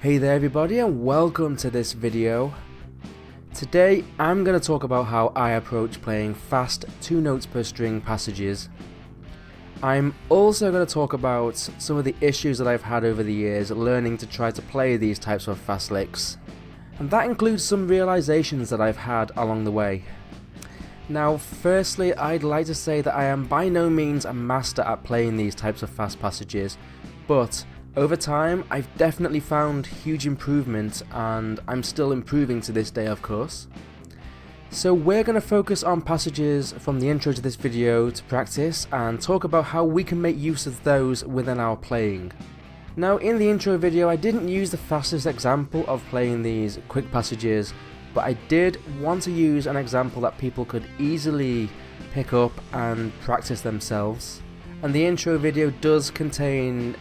Hey there everybody, and welcome to this video. Today I'm going to talk about how I approach playing fast 2 notes per string passages. I'm also going to talk about some of the issues that I've had over the years learning to try to play these types of fast licks. And that includes some realizations that I've had along the way. Now firstly, I'd like to say that I am by no means a master at playing these types of fast passages, but over time, I've definitely found huge improvement, and I'm still improving to this day, of course. So we're going to focus on passages from the intro to this video to practice and talk about how we can make use of those within our playing. Now in the intro video I didn't use the fastest example of playing these quick passages, but I did want to use an example that people could easily pick up and practice themselves. And the intro video does contain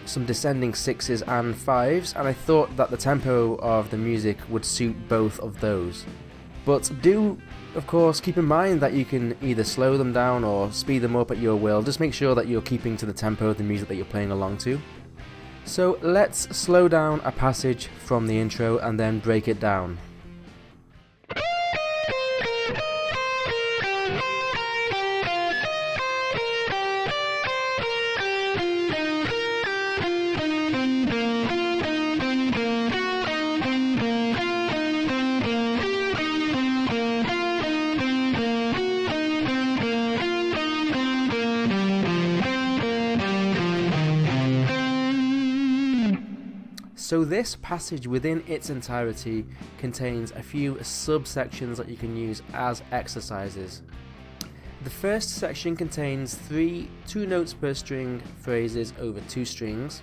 some descending 6s and 5s, and I thought that the tempo of the music would suit both of those. But do, of course, keep in mind that you can either slow them down or speed them up at your will. Just make sure that you're keeping to the tempo of the music that you're playing along to. So let's slow down a passage from the intro and then break it down. So this passage within its entirety contains a few subsections that you can use as exercises. The first section contains 3 2 notes per string phrases over 2 strings,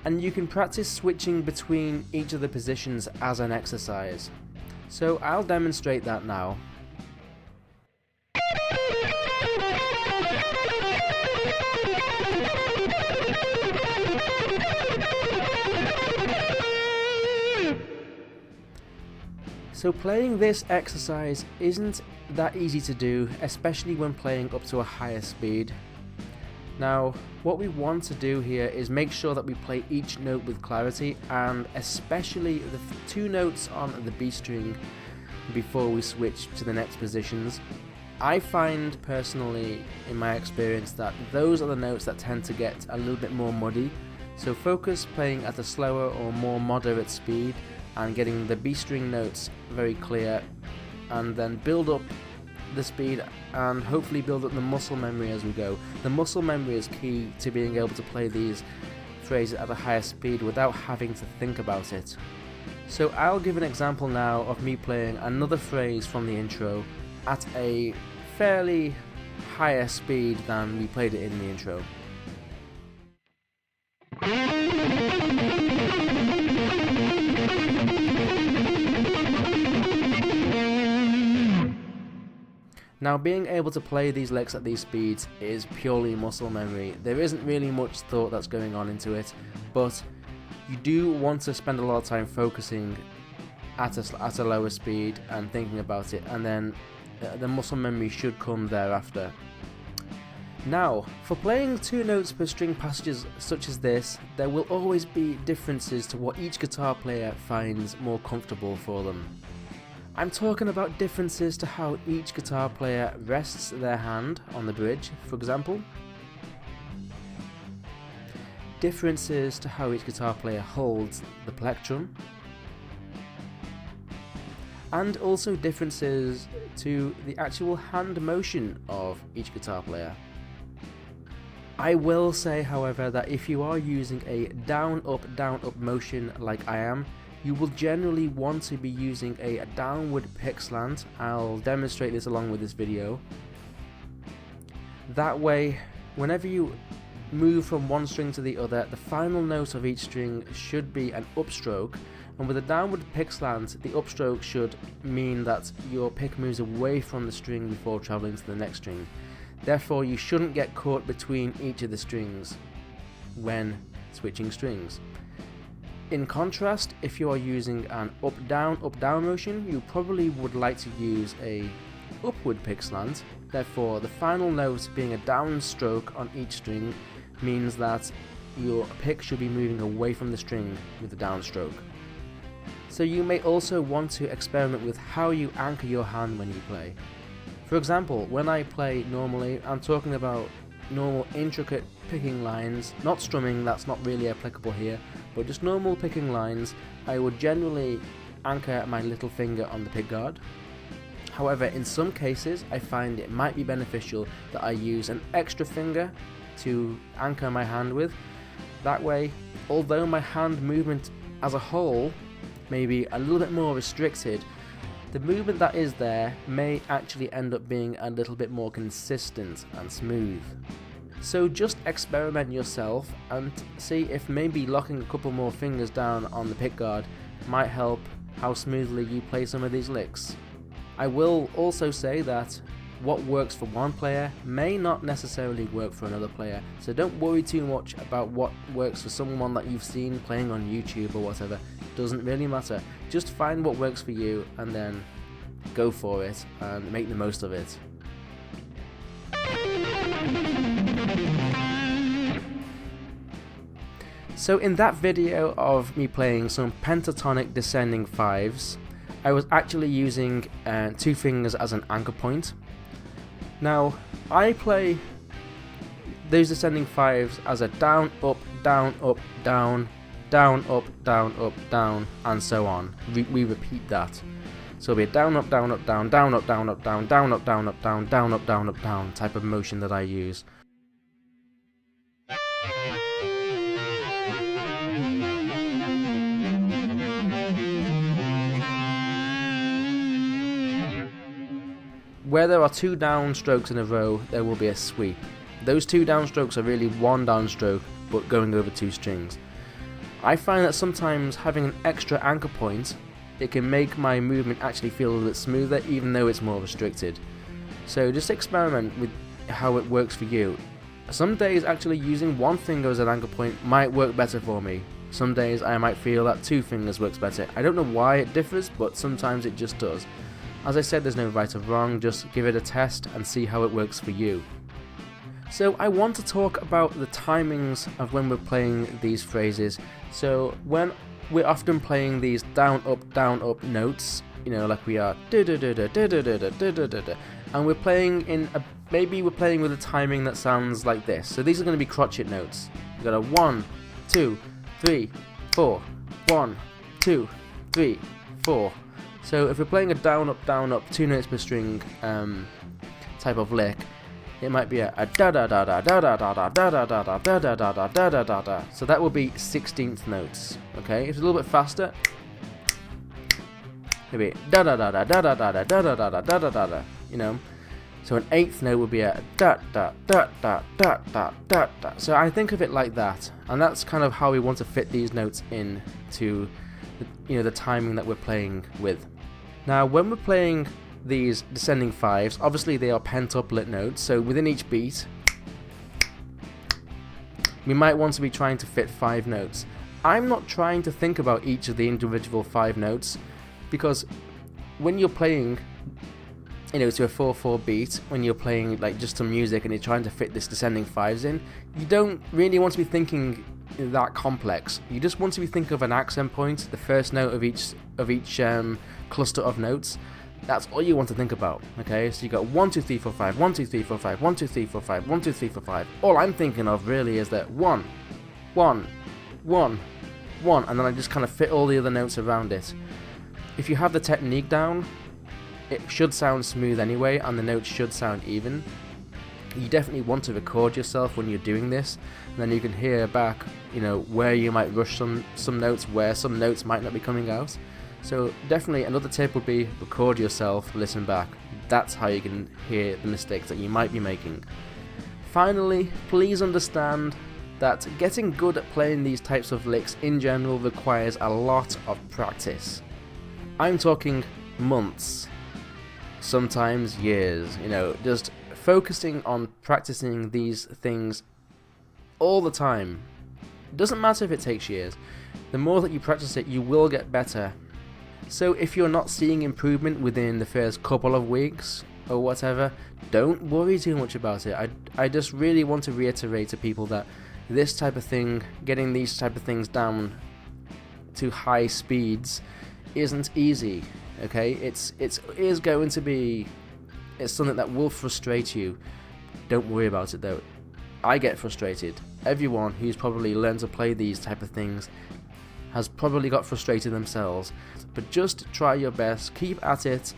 and you can practice switching between each of the positions as an exercise. So I'll demonstrate that now. So playing this exercise isn't that easy to do, especially when playing up to a higher speed. Now, what we want to do here is make sure that we play each note with clarity, and especially the 2 notes on the B string before we switch to the next positions. I find personally, in my experience, that those are the notes that tend to get a little bit more muddy. So focus playing at a slower or more moderate speed and getting the B string notes very clear, and then build up the speed and hopefully build up the muscle memory as we go. The muscle memory is key to being able to play these phrases at a higher speed without having to think about it. So I'll give an example now of me playing another phrase from the intro at a fairly higher speed than we played it in the intro. Now being able to play these licks at these speeds is purely muscle memory. There isn't really much thought that's going on into it, but you do want to spend a lot of time focusing at a lower speed and thinking about it, and then the muscle memory should come thereafter. Now, for playing 2 notes per string passages such as this, there will always be differences to what each guitar player finds more comfortable for them. I'm talking about differences to how each guitar player rests their hand on the bridge, for example. Differences to how each guitar player holds the plectrum. And also differences to the actual hand motion of each guitar player. I will say, however, that if you are using a down up motion like I am, you will generally want to be using a downward pick slant. I'll demonstrate this along with this video. That way, whenever you move from one string to the other, the final note of each string should be an upstroke, and with a downward pick slant, the upstroke should mean that your pick moves away from the string before travelling to the next string. Therefore, you shouldn't get caught between each of the strings when switching strings. In contrast, if you are using an up-down motion, you probably would like to use a upward pick slant. Therefore, the final note being a downstroke on each string means that your pick should be moving away from the string with the downstroke. So you may also want to experiment with how you anchor your hand when you play. For example, when I play normally, I'm talking about normal intricate picking lines, not strumming, that's not really applicable here, but just normal picking lines. I would generally anchor my little finger on the pickguard. However, in some cases I find it might be beneficial that I use an extra finger to anchor my hand with. That way, although my hand movement as a whole may be a little bit more restricted, the movement that is there may actually end up being a little bit more consistent and smooth. So just experiment yourself and see if maybe locking a couple more fingers down on the pickguard might help how smoothly you play some of these licks. I will also say that what works for one player may not necessarily work for another player, so don't worry too much about what works for someone that you've seen playing on YouTube or whatever. It doesn't really matter. Just find what works for you and then go for it and make the most of it. So in that video of me playing some pentatonic descending fives, I was actually using 2 fingers as an anchor point. Now, I play those descending fives as a down, up, down, up, down, down, up, down, up, down, and so on. We repeat that. So it'll be a down, up, down, up, down, down, up, down, up, down, down, up, down, up, down, down, up, down, up, down type of motion that I use. Where there are 2 down strokes in a row, there will be a sweep. Those 2 down strokes are really 1 downstroke, but going over 2 strings. I find that sometimes having an extra anchor point, it can make my movement actually feel a little bit smoother, even though it's more restricted. So just experiment with how it works for you. Some days actually using 1 finger as an anchor point might work better for me. Some days I might feel that 2 fingers works better. I don't know why it differs, but sometimes it just does. As I said, there's no right or wrong, just give it a test and see how it works for you. So I want to talk about the timings of when we're playing these phrases. So when we're often playing these down up notes, you know, like we are and we're playing in a, maybe we're playing with a timing that sounds like this. So these are going to be crotchet notes. We've got a 1, 2, 3, 4, 1, 2, 3, 4. So if we're playing a down up 2 notes per string type of lick, it might be a da da da da da da da da da da da da da da da da da da da. So that will be 16th notes. Okay, if it's a little bit faster, maybe da da da da da da da da da da da da da da. You know, so an 8th note would be a da da da da da da da da. So I think of it like that, and that's kind of how we want to fit these notes in to the timing that we're playing with. Now when we're playing these descending fives, obviously they are pentuplet notes, so within each beat we might want to be trying to fit 5 notes. I'm not trying to think about each of the individual 5 notes, because when you're playing to a 4/4 beat, when you're playing like just some music and you're trying to fit this descending fives in, you don't really want to be thinking that complex. You just want to be thinking of an accent point, the first note of each cluster of notes. That's all you want to think about. Okay, so you got 1 2 3 4 5, 1 2 3 4 5, 1 2 3 4 5, 1 2 3 4 5. All I'm thinking of really is that 1 1 1 1, and then I just kind of fit all the other notes around it. If you have the technique down, it should sound smooth anyway, and the notes should sound even. You definitely want to record yourself when you're doing this, and then you can hear back, where you might rush some notes, where some notes might not be coming out. So definitely another tip would be record yourself, listen back. That's how you can hear the mistakes that you might be making. Finally, please understand that getting good at playing these types of licks in general requires a lot of practice. I'm talking months, sometimes years, just focusing on practicing these things all the time. It doesn't matter if it takes years. The more that you practice it, you will get better. So if you're not seeing improvement within the first couple of weeks or whatever, don't worry too much about it. I just really want to reiterate to people that this type of thing, getting these type of things down to high speeds isn't easy. Okay, it's going to be, it's something that will frustrate you. Don't worry about it though. I get frustrated. Everyone who's probably learned to play these type of things has probably got frustrated themselves, but just try your best, keep at it.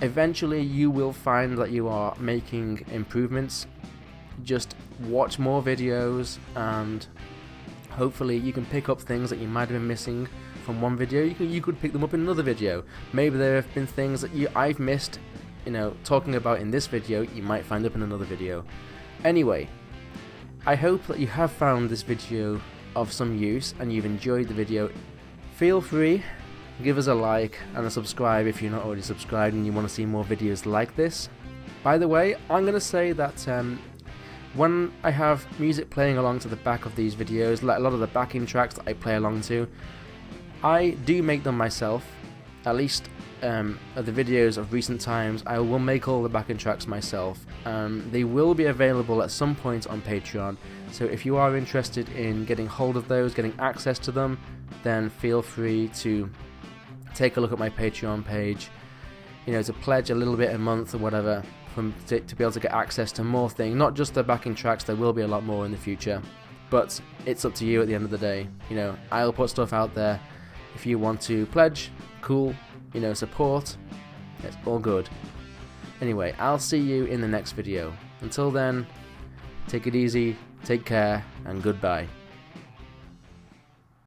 Eventually you will find that you are making improvements. Just watch more videos and hopefully you can pick up things that you might have been missing from one video. You could pick them up in another video. Maybe there have been things that I've missed, talking about in this video, you might find up in another video. Anyway, I hope that you have found this video of some use and you've enjoyed the video. Feel free, give us a like and a subscribe if you're not already subscribed and you want to see more videos like this. By the way, I'm going to say that when I have music playing along to the back of these videos, like a lot of the backing tracks that I play along to, I do make them myself. At least of the videos of recent times, I will make all the backing tracks myself. They will be available at some point on Patreon, so if you are interested in getting hold of those, getting access to them, then feel free to take a look at my Patreon page, to pledge a little bit a month or whatever to be able to get access to more things, not just the backing tracks. There will be a lot more in the future, but it's up to you at the end of the day. I'll put stuff out there. If you want to pledge, cool, support, it's all good. Anyway, I'll see you in the next video. Until then, take it easy, take care, and goodbye.